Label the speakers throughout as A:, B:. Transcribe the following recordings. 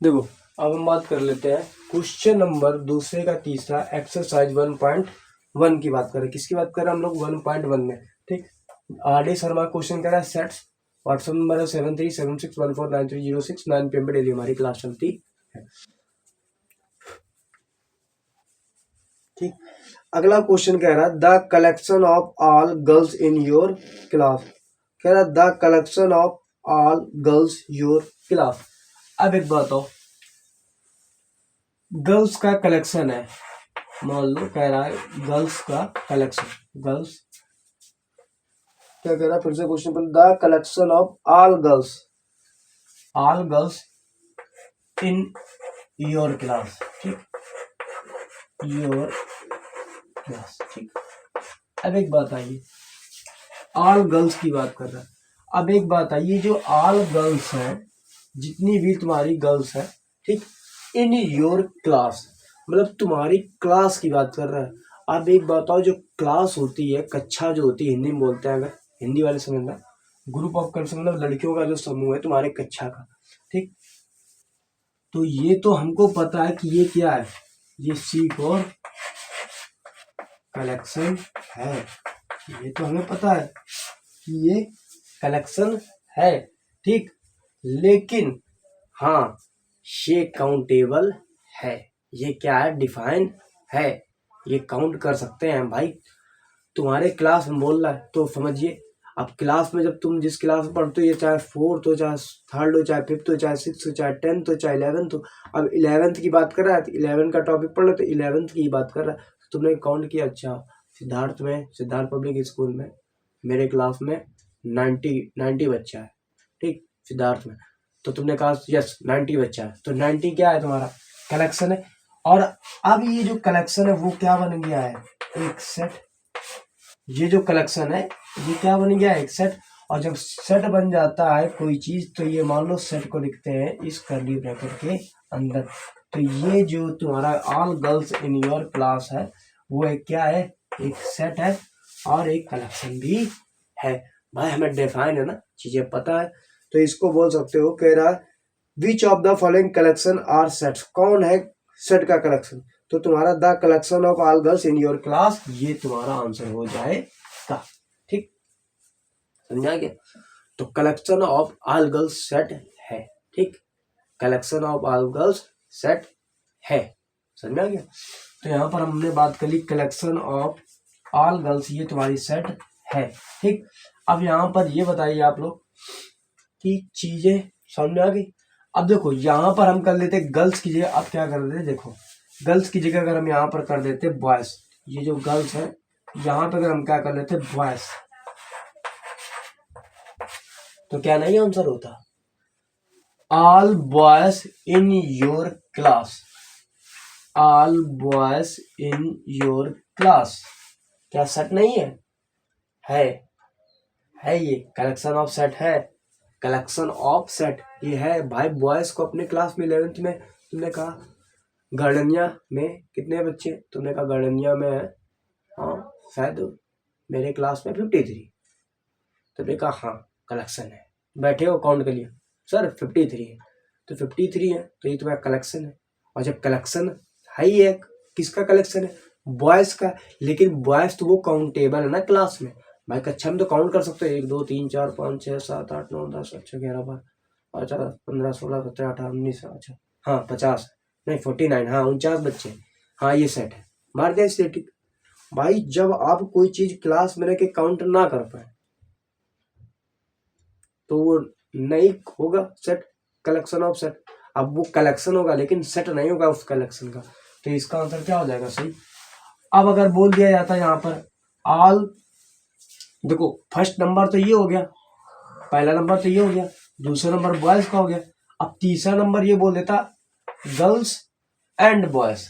A: देखो, अब हम बात कर लेते हैं क्वेश्चन नंबर दूसरे का तीसरा, एक्सरसाइज 1.1 की बात करें। किसकी बात कर रहे हैं हम लोग? 1.1 में। ठीक, आर डी शर्मा क्वेश्चन कर रहा है सेट्स। व्हाट्सएप नंबर है 7376149306। 9 PM पे डेली हमारी क्लास चलती है। ठीक, अगला क्वेश्चन कह रहा है the collection of all girls in your class. कह रहा है the collection of all girls your class. अब एक बात हो, गर्ल्स का कलेक्शन है, मान लो कह रहा है गर्ल्स का कलेक्शन। गर्ल्स क्या कह रहा है? फिर से क्वेश्चन पर, the collection of all girls in your class. ठीक, योर क्लास। ठीक, अब एक बात आई, ऑल गर्ल्स की बात कर रहा है। अब एक बात आई, ये जो ऑल गर्ल्स है, जितनी भी तुम्हारी गर्ल्स है, ठीक, इन योर क्लास मतलब तुम्हारी क्लास की बात कर रहा है। अब एक बात और, जो क्लास होती है, कक्षा जो होती है, हिंदी में बोलते हैं, अगर हिंदी वाले समझना, ग्रुप ऑफ गर्ल्स मतलब लड़कियों का जो समूह है तुम्हारे कक्षा का। ठीक, तो ये तो हमको पता है कि ये क्या है, ये सी फॉर कलेक्शन है। ये तो हमें पता है कि ये कलेक्शन है। ठीक, लेकिन हाँ, ये काउंटेबल है। ये क्या है? डिफाइन है। ये काउंट कर सकते हैं भाई। तुम्हारे क्लास में बोल रहा है तो समझिए, अब क्लास में जब तुम जिस क्लास में पढ़ते हो, ये चाहे फोर्थ हो, चाहे थर्ड हो, चाहे फिफ्थ हो, चाहे सिक्स हो, चाहे 10th हो, चाहे 11th हो। अब 11th की बात कर रहा है तो 11 का टॉपिक पढ़ लो, तो 11th की बात कर रहा है। तो तुमने काउंट किया, अच्छा सिद्धार्थ पब्लिक स्कूल में मेरे क्लास में 90 बच्चा है। ठीक, सिद्धार्थ में, तो तुमने कहा यस 90 बच्चा है, तो 90 क्या है? तुम्हारा कलेक्शन है। और अब ये जो कलेक्शन है वो क्या बन गया है? एक सेट। ये जो कलेक्शन है ये क्या बन गया? एक सेट। और जब सेट बन जाता है कोई चीज, तो ये मान लो सेट को लिखते हैं इस कर्ली ब्रैकेट के अंदर। तो ये जो तुम्हारा all girls in your class है, वो एक क्या है? एक सेट है और एक कलेक्शन भी है। भाई हमें डिफाइन है ना, चीजें पता है, तो इसको बोल सकते हो। कह रहा है which of the following collection are sets. कौन है सेट का कलेक्शन? तो तुम्हारा the collection of all girls in your class, ये तुम्हारा आंसर हो जाएगा। ठीक, समझा गया? तो collection of all girls set है। ठीक, collection of all girls set है, समझा गया? तो यहाँ पर हमने बात कर ली कलेक्शन ऑफ ऑल गर्ल्स, ये तुम्हारी सेट है। ठीक, अब यहाँ पर ये बताइए आप लोग कि चीजें समझ आ गई। अब देखो यहाँ पर हम कर लेते गर्ल्स की जगह, अब क्या कर देते, देखो गर्ल्स की जगह अगर हम यहाँ पर कर देते बॉयज, ये जो गर्ल्स है यहाँ पर अगर हम क्या कर लेते बॉयज, तो क्या नहीं आंसर होता? All boys in your class. All boys in your class क्या सेट नहीं है? है ये कलेक्शन ऑफ सेट है। कलेक्शन ऑफ सेट ये है भाई। बॉयज को अपने क्लास में 11th में तुमने कहा गार्डनिया में कितने बच्चे? तुमने कहा गार्डनिया में है, हाँ शायद मेरे क्लास में 53। तुमने कहा हाँ कलेक्शन है, बैठे हो काउंट कर लिया सर 53 है, तो 53 है तो ये तुम्हारा कलेक्शन है। और जब कलेक्शन है ही है, किसका कलेक्शन है? बॉयज का। लेकिन बॉयज तो वो काउंटेबल है ना क्लास में। भाई कक्षा में तो काउंट कर सकते हो 1 2 3 4 5 6 7 8 9 10 11 12 अच्छा 15 16 17 18 19, अच्छा हाँ 50 नहीं 49, हाँ 49 बच्चे, हाँ ये सेट है। मार दिया स्टेटिक। भाई जब आप कोई चीज क्लास में रह के काउंट ना कर पाए तो वो नहीं होगा सेट, कलेक्शन ऑफ सेट। अब वो कलेक्शन होगा लेकिन सेट नहीं होगा उस कलेक्शन का, तो इसका आंसर क्या हो जाएगा? सही। अब अगर बोल दिया जाता है यहाँ पर ऑल, देखो फर्स्ट नंबर तो ये हो गया, पहला नंबर तो ये हो गया, दूसरा नंबर बॉयज का हो गया। अब तीसरा नंबर ये बोल देता गर्ल्स एंड बॉयज।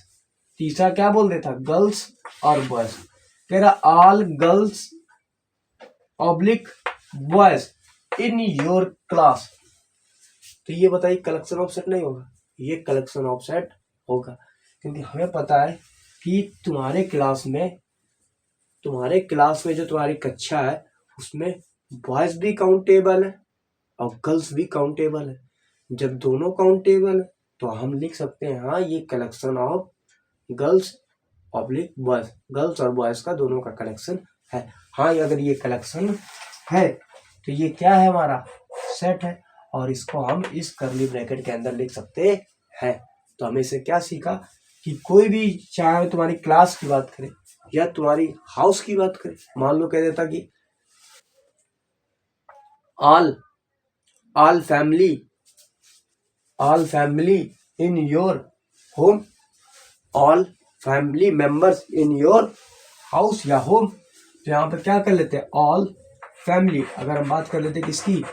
A: तीसरा क्या बोल देता? गर्ल्स और बॉयज। कह रहा all girls oblique boys in your class. तो ये बताइए कलेक्शन ऑफ सेट नहीं होगा? ये कलेक्शन ऑफ सेट होगा, क्योंकि हमें पता है कि तुम्हारे क्लास में जो तुम्हारी कक्षा है उसमें बॉयज भी काउंटेबल है और गर्ल्स भी काउंटेबल है। जब दोनों काउंटेबल है तो हम लिख सकते हैं हाँ ये collection of girls oblique boys, girls और बॉयज का दोनों का कलेक्शन है। हाँ अगर ये कलेक्शन है तो ये क्या है हमारा सेट है, और इसको हम इस कर्ली ब्रैकेट के अंदर लिख सकते हैं। तो हमें से क्या सीखा कि कोई भी, चाहे तुम्हारी क्लास की बात करें या तुम्हारी हाउस की बात करें, मान लो कह देता कि all family in your home, all family members in your house या होम। तो यहाँ पर क्या कर लेते हैं ऑल फैमिली, अगर हम बात कर लेते किसकी,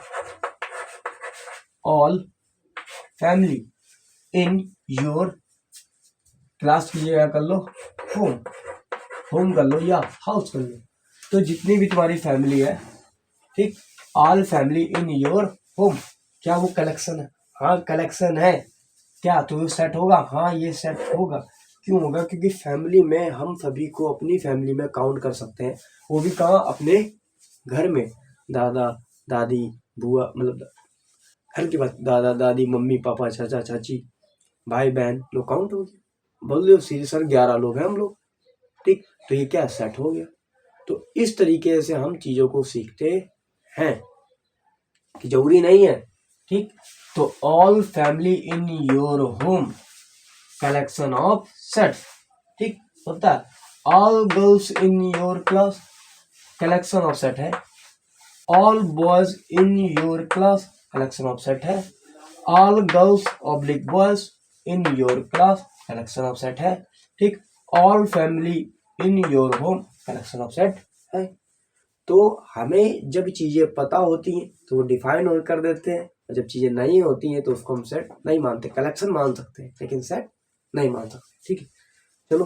A: all family in your, class की जगह कर लो होम कर लो या हाउस कर लो। तो जितनी भी तुम्हारी फैमिली है, ठीक, all family in your home, क्या वो कलेक्शन है? हाँ कलेक्शन है। क्या तो ये सेट होगा? हाँ ये सेट होगा। क्यों होगा? क्योंकि फैमिली में हम सभी को अपनी फैमिली में काउंट कर सकते हैं, वो भी कहाँ, अपने घर में। दादा दादी बुआ, मतलब घर की बात, दादा दादी मम्मी पापा चाचा चाची भाई बहन लोग काउंट हो गए। बोल लो सीधे सर 11 लोग हैं हम लोग, ठीक। तो ये क्या सेट हो गया। तो इस तरीके से हम चीजों को सीखते हैं कि जरूरी नहीं है, ठीक। तो all family in your home collection of sets, ठीक होता है। All girls in your class collection of set है। All boys in your class collection of set है। All girls oblique boys in your class collection of set है, ठीक। All family in your home collection of set है। तो हमें जब चीजें पता होती हैं तो वो डिफाइन और कर देते हैं, और जब चीजें नहीं होती हैं तो उसको हम सेट नहीं मानते, कलेक्शन मान सकते हैं लेकिन सेट नहीं मान सकते, ठीक है। चलो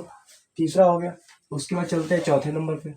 A: तीसरा हो गया, उसके बाद चलते हैं चौथे नंबर पे।